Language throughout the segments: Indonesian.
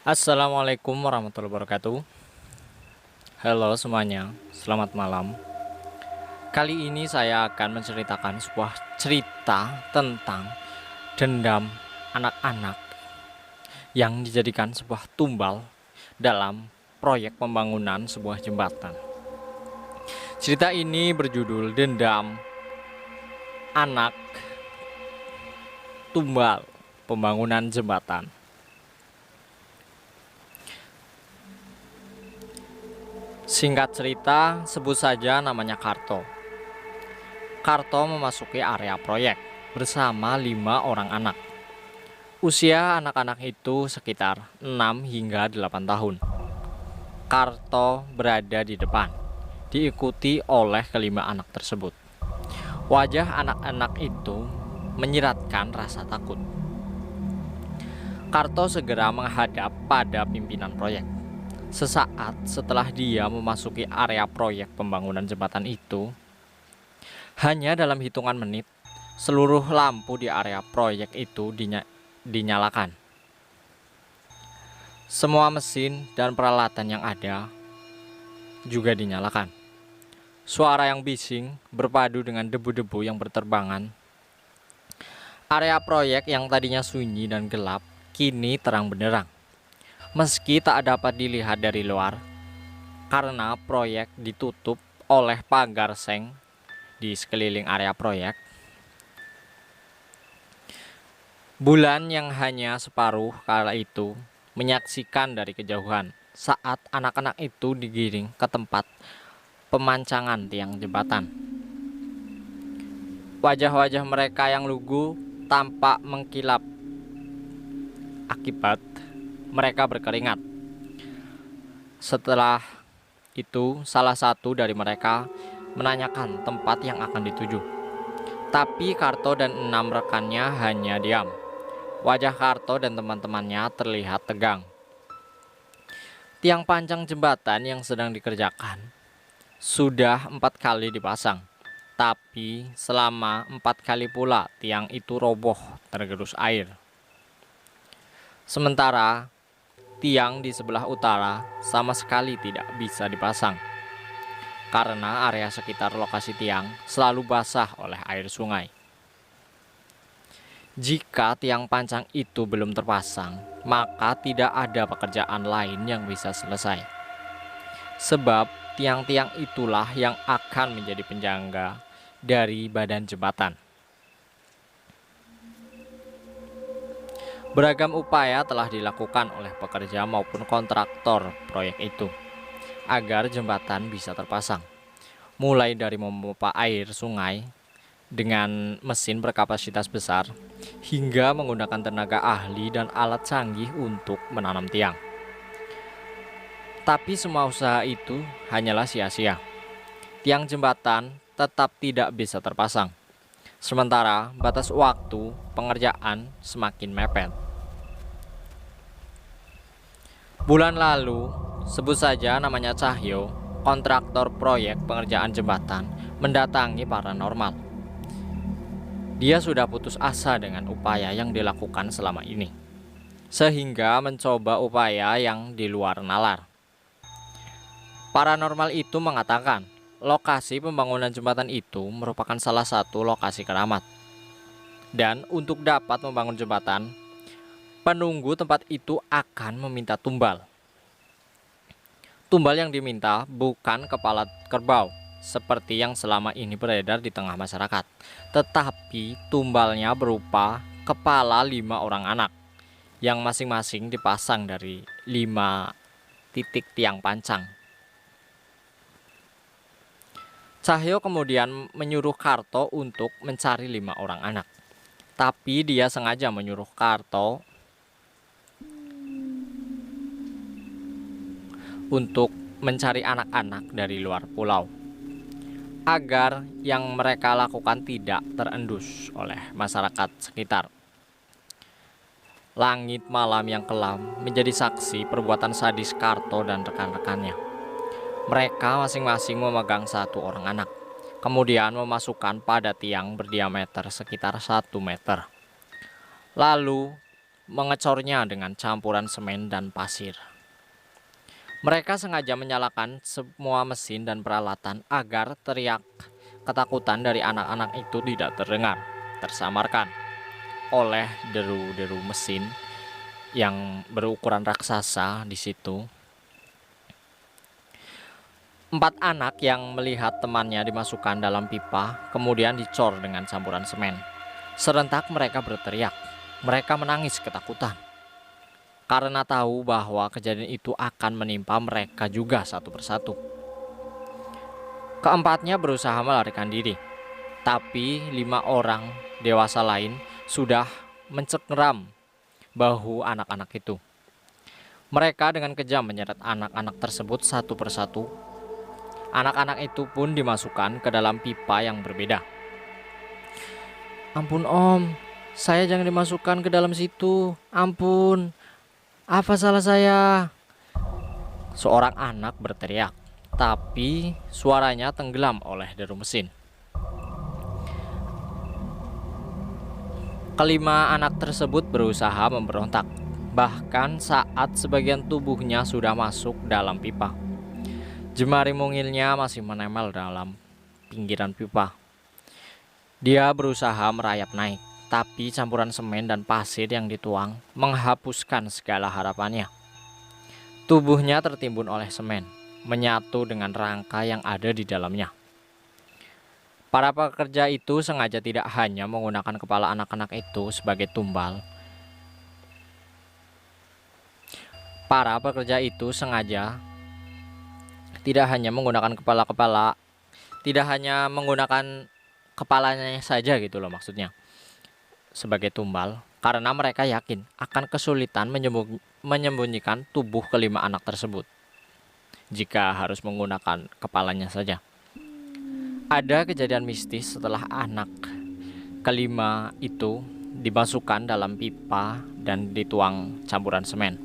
Assalamualaikum warahmatullahi wabarakatuh. Halo semuanya, selamat malam. Kali ini saya akan menceritakan sebuah cerita tentang dendam anak-anak yang dijadikan sebuah tumbal dalam proyek pembangunan sebuah jembatan. Cerita ini berjudul Dendam Anak Tumbal Pembangunan Jembatan. Singkat cerita, sebut saja namanya Karto. Karto memasuki area proyek bersama 5 orang anak. Usia anak-anak itu sekitar 6 hingga 8 tahun. Karto berada di depan, diikuti oleh kelima anak tersebut. Wajah anak-anak itu menyiratkan rasa takut. Karto segera menghadap pada pimpinan proyek. Sesaat setelah dia memasuki area proyek pembangunan jembatan itu, hanya dalam hitungan menit, seluruh lampu di area proyek itu dinyalakan. Semua mesin dan peralatan yang ada juga dinyalakan. Suara yang bising berpadu dengan debu-debu yang berterbangan. Area proyek yang tadinya sunyi dan gelap, kini terang benderang. Meski tak dapat dilihat dari luar, karena proyek ditutup oleh pagar seng di sekeliling area proyek. Bulan yang hanya separuh kala itu menyaksikan dari kejauhan saat anak-anak itu digiring ke tempat pemancangan tiang jembatan. Wajah-wajah mereka yang lugu tampak mengkilap akibat mereka berkeringat. Setelah itu, salah satu dari mereka menanyakan tempat yang akan dituju. Tapi Karto dan 6 rekannya hanya diam. Wajah Karto dan teman-temannya terlihat tegang. Tiang panjang jembatan yang sedang dikerjakan sudah 4 kali dipasang. Tapi selama 4 kali pula tiang itu roboh tergerus air. Sementara tiang di sebelah utara sama sekali tidak bisa dipasang karena area sekitar lokasi tiang selalu basah oleh air sungai. Jika tiang panjang itu belum terpasang, maka tidak ada pekerjaan lain yang bisa selesai. Sebab tiang-tiang itulah yang akan menjadi penjangga dari badan jembatan. Beragam upaya telah dilakukan oleh pekerja maupun kontraktor proyek itu agar jembatan bisa terpasang. Mulai dari memompa air sungai dengan mesin berkapasitas besar hingga menggunakan tenaga ahli dan alat canggih untuk menanam tiang. Tapi semua usaha itu hanyalah sia-sia. Tiang jembatan tetap tidak bisa terpasang. Sementara batas waktu pengerjaan semakin mepet. Bulan lalu, sebut saja namanya Cahyo, kontraktor proyek pengerjaan jembatan, mendatangi paranormal. Dia sudah putus asa dengan upaya yang dilakukan selama ini, sehingga mencoba upaya yang di luar nalar. Paranormal itu mengatakan, lokasi pembangunan jembatan itu merupakan salah satu lokasi keramat. Dan untuk dapat membangun jembatan, penunggu tempat itu akan meminta tumbal. Tumbal yang diminta bukan kepala kerbau, seperti yang selama ini beredar di tengah masyarakat, tetapi tumbalnya berupa kepala 5 orang anak, yang masing-masing dipasang dari 5 titik tiang pancang. Cahyo kemudian menyuruh Karto untuk mencari 5 orang anak. Tapi dia sengaja menyuruh Karto untuk mencari anak-anak dari luar pulau, agar yang mereka lakukan tidak terendus oleh masyarakat sekitar. Langit malam yang kelam menjadi saksi perbuatan sadis Karto dan rekan-rekannya. Mereka masing-masing memegang 1 orang anak, kemudian memasukkan pada tiang berdiameter sekitar 1 meter. Lalu mengecornya dengan campuran semen dan pasir. Mereka sengaja menyalakan semua mesin dan peralatan agar teriak ketakutan dari anak-anak itu tidak terdengar, tersamarkan oleh deru-deru mesin yang berukuran raksasa di situ. 4 anak yang melihat temannya dimasukkan dalam pipa kemudian dicor dengan campuran semen. Serentak mereka berteriak. Mereka menangis ketakutan karena tahu bahwa kejadian itu akan menimpa mereka juga satu persatu. Keempatnya berusaha melarikan diri, tapi 5 orang dewasa lain sudah mencengkeram bahu anak-anak itu. Mereka dengan kejam menyeret anak-anak tersebut satu persatu. Anak-anak itu pun dimasukkan ke dalam pipa yang berbeda. "Ampun om, saya jangan dimasukkan ke dalam situ. Ampun, apa salah saya?" Seorang anak berteriak, tapi suaranya tenggelam oleh deru mesin. Kelima anak tersebut berusaha memberontak, bahkan saat sebagian tubuhnya sudah masuk dalam pipa. Jemari mungilnya masih menempel dalam pinggiran pipa. Dia berusaha merayap naik, tapi campuran semen dan pasir yang dituang menghapuskan segala harapannya. Tubuhnya tertimbun oleh semen, menyatu dengan rangka yang ada di dalamnya. Para pekerja itu sengaja tidak hanya menggunakan kepala anak-anak itu sebagai tumbal. Para pekerja itu sengaja tidak hanya menggunakan kepalanya saja gitu loh maksudnya sebagai tumbal, karena mereka yakin akan kesulitan menyembunyikan tubuh kelima anak tersebut jika harus menggunakan kepalanya saja. Ada kejadian mistis setelah anak kelima itu dimasukkan dalam pipa dan dituang campuran semen.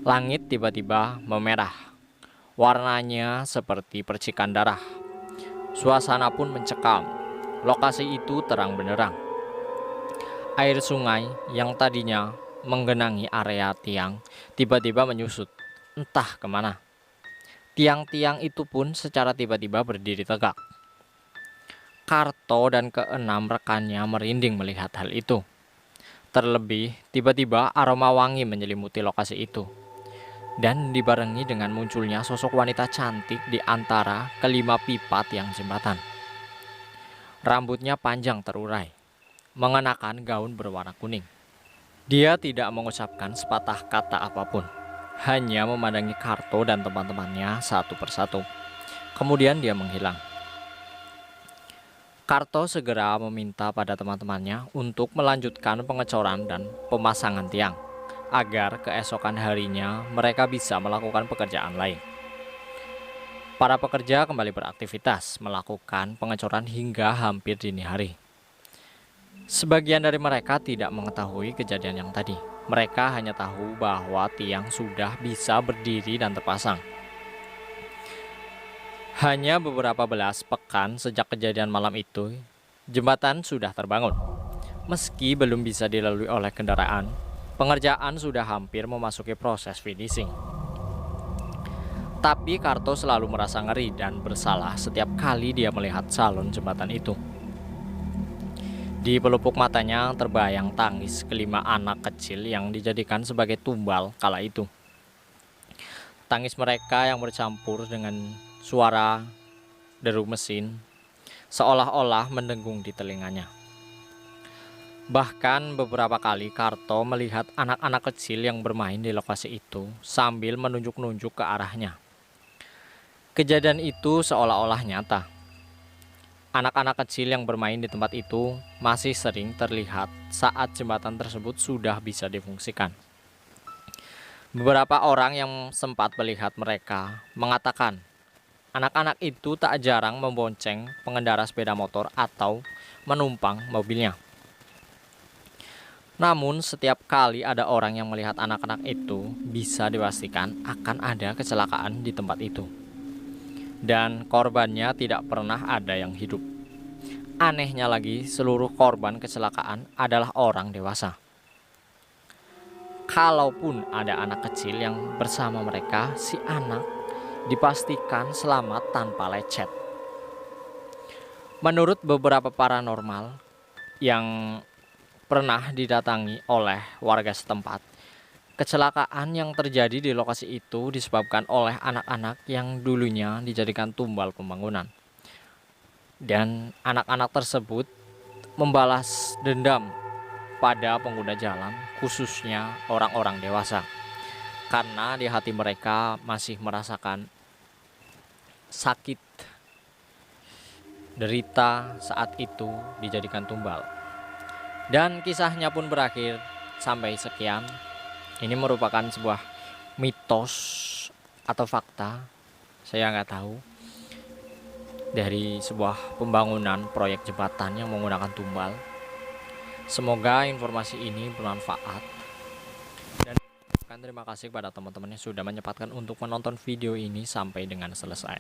Langit tiba-tiba memerah, warnanya seperti percikan darah. Suasana pun mencekam. Lokasi itu terang benderang. Air sungai yang tadinya menggenangi area tiang tiba-tiba menyusut, entah kemana. Tiang-tiang itu pun secara tiba-tiba berdiri tegak. Karto dan keenam rekannya merinding melihat hal itu. Terlebih, tiba-tiba aroma wangi menyelimuti lokasi itu. Dan dibarengi dengan munculnya sosok wanita cantik di antara kelima pipa tiang jembatan. Rambutnya panjang terurai, mengenakan gaun berwarna kuning. Dia tidak mengucapkan sepatah kata apapun, hanya memandangi Karto dan teman-temannya satu persatu. Kemudian dia menghilang. Karto segera meminta pada teman-temannya untuk melanjutkan pengecoran dan pemasangan tiang, agar keesokan harinya mereka bisa melakukan pekerjaan lain. Para pekerja kembali beraktivitas melakukan pengecoran hingga hampir dini hari. Sebagian dari mereka tidak mengetahui kejadian yang tadi. Mereka hanya tahu bahwa tiang sudah bisa berdiri dan terpasang. Hanya beberapa belas pekan sejak kejadian malam itu, jembatan sudah terbangun. Meski belum bisa dilalui oleh kendaraan, pengerjaan sudah hampir memasuki proses finishing. Tapi Karto selalu merasa ngeri dan bersalah setiap kali dia melihat salon jembatan itu. Di pelupuk matanya terbayang tangis kelima anak kecil yang dijadikan sebagai tumbal kala itu. Tangis mereka yang bercampur dengan suara deru mesin seolah-olah mendengung di telinganya. Bahkan beberapa kali Karto melihat anak-anak kecil yang bermain di lokasi itu sambil menunjuk-nunjuk ke arahnya. Kejadian itu seolah-olah nyata. Anak-anak kecil yang bermain di tempat itu masih sering terlihat saat jembatan tersebut sudah bisa difungsikan. Beberapa orang yang sempat melihat mereka mengatakan anak-anak itu tak jarang membonceng pengendara sepeda motor atau menumpang mobilnya. Namun setiap kali ada orang yang melihat anak-anak itu, bisa dipastikan akan ada kecelakaan di tempat itu. Dan korbannya tidak pernah ada yang hidup. Anehnya lagi, seluruh korban kecelakaan adalah orang dewasa. kalaupun ada anak kecil yang bersama mereka, si anak dipastikan selamat tanpa lecet. Menurut beberapa paranormal yang pernah didatangi oleh warga setempat, kecelakaan yang terjadi di lokasi itu disebabkan oleh anak-anak yang dulunya dijadikan tumbal pembangunan. Dan anak-anak tersebut membalas dendam pada pengguna jalan, khususnya orang-orang dewasa, karena di hati mereka masih merasakan sakit, derita saat itu dijadikan tumbal. Dan kisahnya pun berakhir sampai sekian. Ini merupakan sebuah mitos atau fakta, saya nggak tahu, dari sebuah pembangunan proyek jembatan yang menggunakan tumbal. Semoga informasi ini bermanfaat, dan terima kasih kepada teman-teman yang sudah menyempatkan untuk menonton video ini sampai dengan selesai.